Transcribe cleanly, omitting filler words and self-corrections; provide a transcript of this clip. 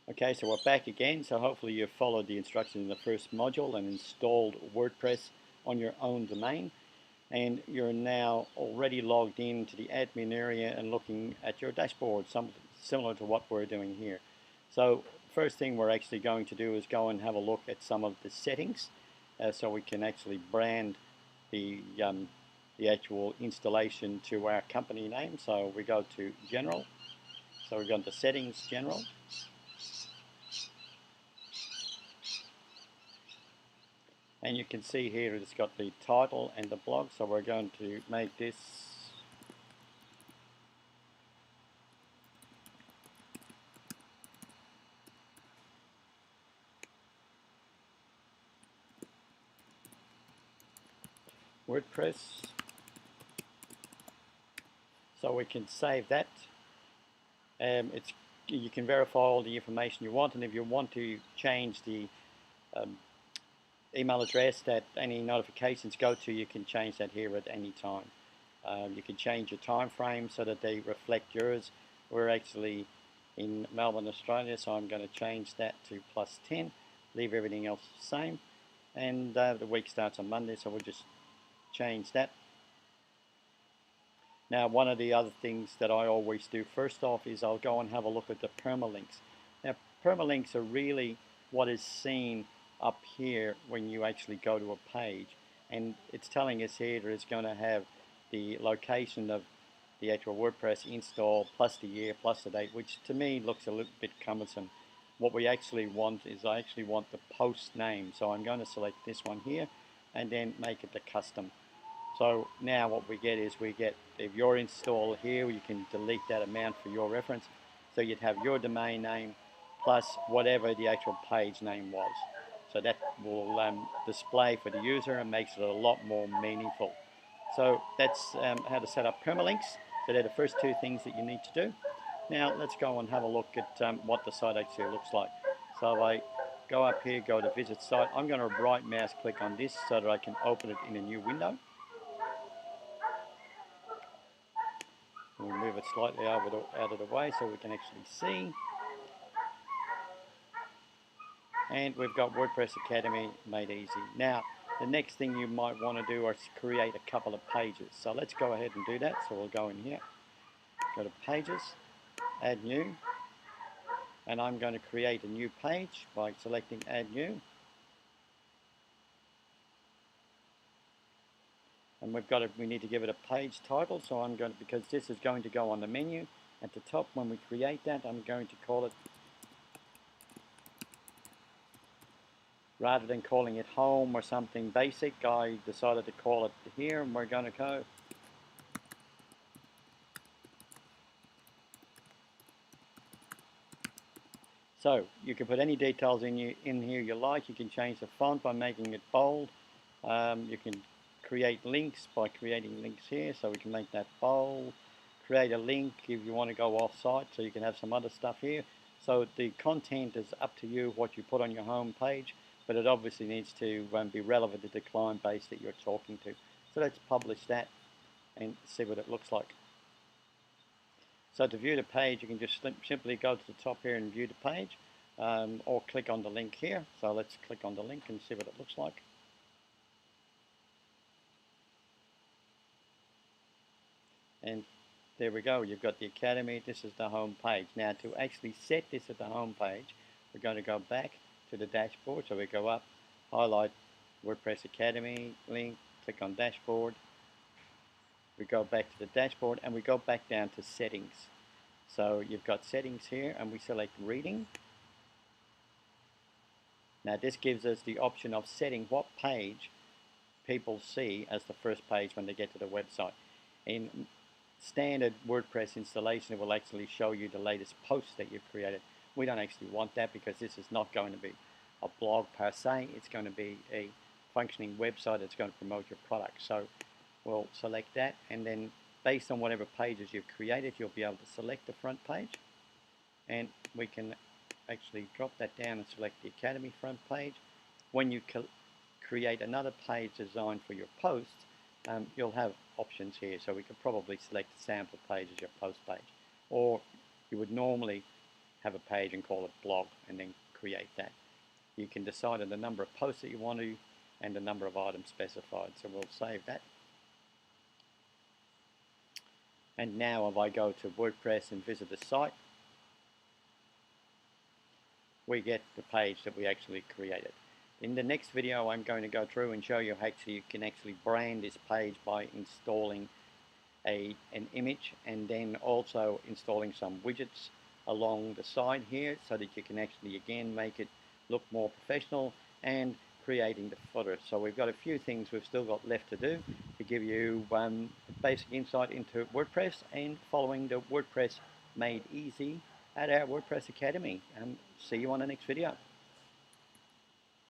Okay, so we're back again. So hopefully you've followed the instructions in the first module and installed WordPress on your own domain. And you're now already logged into the admin area and looking at your dashboard, something similar to what we're doing here. So first thing we're actually going to do is go and have a look at some of the settings so we can actually brand the actual installation to our company name. So we go to General. So we go to Settings, General. And you can see here it's got the title and the blog, so we're going to make this WordPress. So we can save that. You can verify all the information you want, and if you want to change the email address that any notifications go to, you can change that here at any time. You can change your time frame so that they reflect yours. We're actually in Melbourne, Australia, so I'm going to change that to +10, leave everything else the same, and the week starts on Monday, so we'll just change that. Now, one of the other things that I always do first off is I'll go and have a look at the permalinks. Now, permalinks are really what is seen up here when you actually go to a page, and it's telling us here that it's going to have the location of the actual WordPress install plus the year plus the date, which to me looks a little bit cumbersome. What we actually want is I actually want the post name, so I'm going to select this one here and then make it the custom. So now what we get is we get, if your install here, you can delete that amount for your reference. So you'd have your domain name plus whatever the actual page name was. So that will display for the user and makes it a lot more meaningful. So that's how to set up permalinks. So they're the first two things that you need to do. Now let's go and have a look at what the site actually looks like. So if I go up here, go to visit site, I'm going to right mouse click on this so that I can open it in a new window. We'll move it slightly out of the way so we can actually see. And we've got WordPress Academy made easy. Now, the next thing you might want to do is create a couple of pages. So let's go ahead and do that. So we'll go in here, go to Pages, Add New, and I'm going to create a new page by selecting Add New. And we need to give it a page title, so I'm going to, because this is going to go on the menu at the top when we create that, I'm going to call it, rather than calling it home or something basic, I decided to call it here, and we're going to go so you can put any details in here you like. You can change the font by making it bold. You can create links by creating links here, so we can make that bold. Create a link if you want to go off-site, so you can have some other stuff here. So the content is up to you what you put on your home page, but it obviously needs to be relevant to the client base that you're talking to. So let's publish that and see what it looks like. So to view the page, you can just simply go to the top here and view the page, or click on the link here. So let's click on the link and see what it looks like. And there we go, you've got the Academy, this is the home page. Now to actually set this at the home page, we're going to go back to the dashboard. So we go up, highlight WordPress Academy link, click on dashboard. We go back to the dashboard and we go back down to settings. So you've got settings here and we select reading. Now this gives us the option of setting what page people see as the first page when they get to the website. In standard WordPress installation, it will actually show you the latest posts that you've created. We don't actually want that because this is not going to be a blog per se. It's going to be a functioning website that's going to promote your product. So we'll select that, and then based on whatever pages you've created, you'll be able to select the front page, and we can actually drop that down and select the Academy front page. When you create another page designed for your post, you'll have options here. So we could probably select the sample page as your post page, or you would normally have a page and call it blog and then create that. You can decide on the number of posts that you want to and the number of items specified. So we'll save that. And now if I go to WordPress and visit the site, we get the page that we actually created. In the next video, I'm going to go through and show you how you can actually brand this page by installing an image and then also installing some widgets along the side here so that you can actually again make it look more professional and creating the footer. So we've got a few things we've still got left to do to give you basic insight into WordPress and following the WordPress Made Easy at our WordPress Academy. See you on the next video.